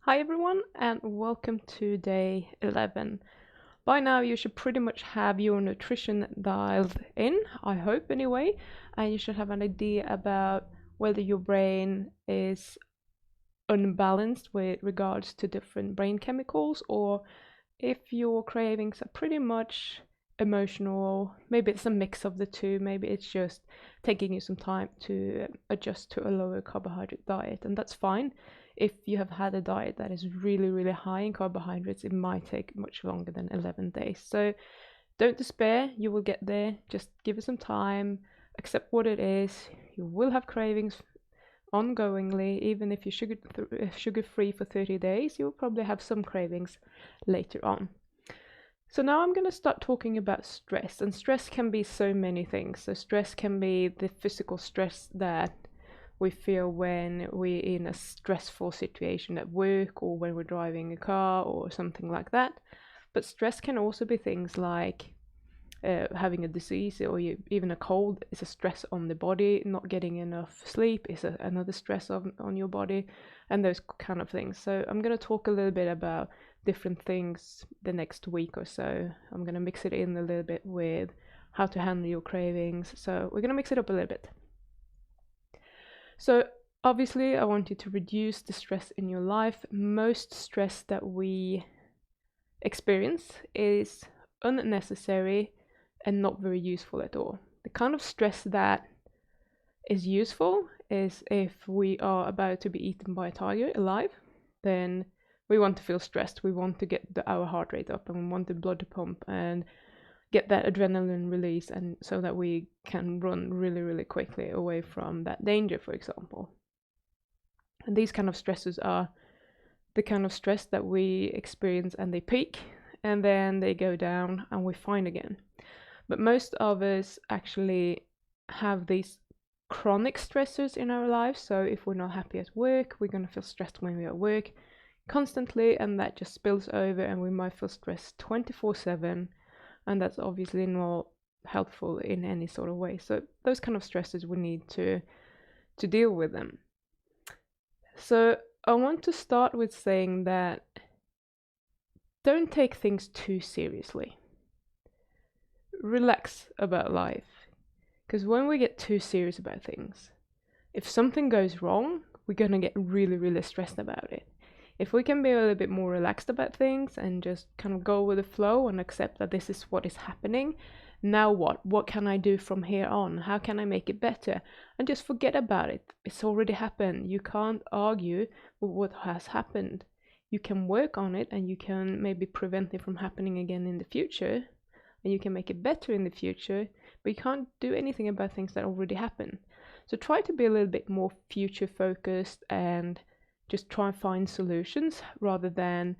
Hi everyone and welcome to day 11. By now you should pretty much have your nutrition dialed in, I hope anyway, and you should have an idea about whether your brain is unbalanced with regards to different brain chemicals or if your cravings are pretty much emotional. Maybe it's a mix of the two, maybe it's just taking you some time to adjust to a lower carbohydrate diet, and that's fine. If you have had a diet that is really high in carbohydrates, it might take much longer than 11 days. So don't despair, you will get there. Just give it some time, accept what it is. You will have cravings ongoingly. Even if you're sugar free for 30 days, you'll probably have some cravings later on. So now I'm going to start talking about stress, and stress can be so many things. So stress can be the physical stress that we feel when we're in a stressful situation at work or when we're driving a car or something like that. But stress can also be things like having a disease or even a cold is a stress on the body. Not getting enough sleep is another stress on your body, and those kind of things. So I'm going to talk a little bit about different things the next week or so. I'm going to mix it in a little bit with how to handle your cravings. So we're going to mix it up a little bit. So obviously I want you to reduce the stress in your life. Most stress that we experience is unnecessary and not very useful at all. The kind of stress that is useful is if we are about to be eaten by a tiger alive, then we want to feel stressed. We want to get our heart rate up and we want the blood to pump and get that adrenaline release, and so that we can run really quickly away from that danger, for example. And these kind of stresses are the kind of stress that we experience and they peak and then they go down and we're fine again. But most of us actually have these chronic stressors in our lives. So if we're not happy at work, we're going to feel stressed when we're at work constantly, and that just spills over and we might feel stressed 24/7, and that's obviously not helpful in any sort of way. So those kind of stresses, we need to deal with them. So I want to start with saying that don't take things too seriously. Relax about life, because when we get too serious about things, if something goes wrong, we're gonna get really stressed about it. If we can be a little bit more relaxed about things and just kind of go with the flow and accept that this is what is happening, now what can I do from here on? How can I make it better? And just forget about it. It's already happened. You can't argue with what has happened. You can work on it and you can maybe prevent it from happening again in the future, and you can make it better in the future, but you can't do anything about things that already happened. So try to be a little bit more future focused and just try and find solutions rather than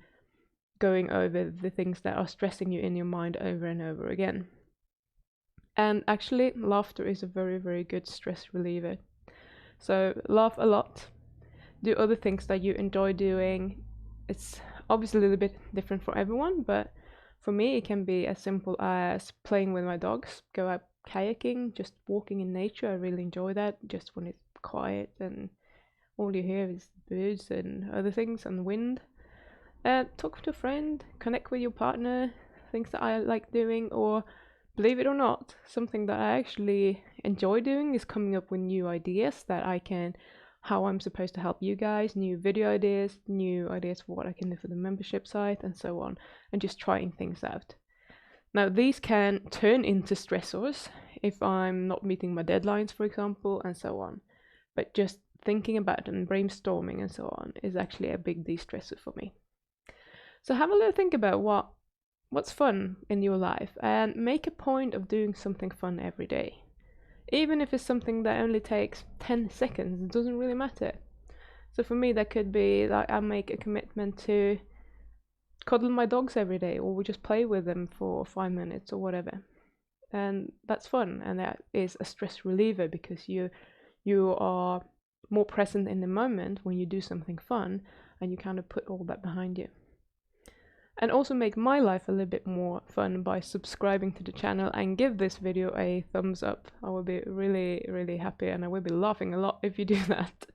going over the things that are stressing you in your mind over and over again. And actually, laughter is a very good stress reliever. So laugh a lot, do other things that you enjoy doing. It's obviously a little bit different for everyone, but for me it can be as simple as playing with my dogs, go out kayaking, just walking in nature. I really enjoy that, just when it's quiet and all you hear is birds and other things and wind. Talk to a friend, connect with your partner, things that I like doing, or believe it or not, something that I actually enjoy doing is coming up with new ideas that I can, how I'm supposed to help you guys, new video ideas, new ideas for what I can do for the membership site and so on, and just trying things out. Now these can turn into stressors if I'm not meeting my deadlines, for example, and so on. But just thinking about and brainstorming and so on is actually a big de-stressor for me. So have a little think about what's fun in your life and make a point of doing something fun every day. Even if it's something that only takes 10 seconds, it doesn't really matter. So for me that could be like I make a commitment to cuddle my dogs every day, or we just play with them for 5 minutes or whatever. And that's fun, and that is a stress reliever because you are more present in the moment when you do something fun and you kind of put all that behind you. And also make my life a little bit more fun by subscribing to the channel and give this video a thumbs up. I will be really happy, and I will be laughing a lot if you do that.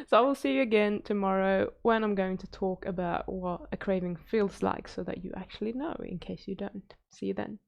So I will see you again tomorrow when I'm going to talk about what a craving feels like so that you actually know in case you don't. See you then.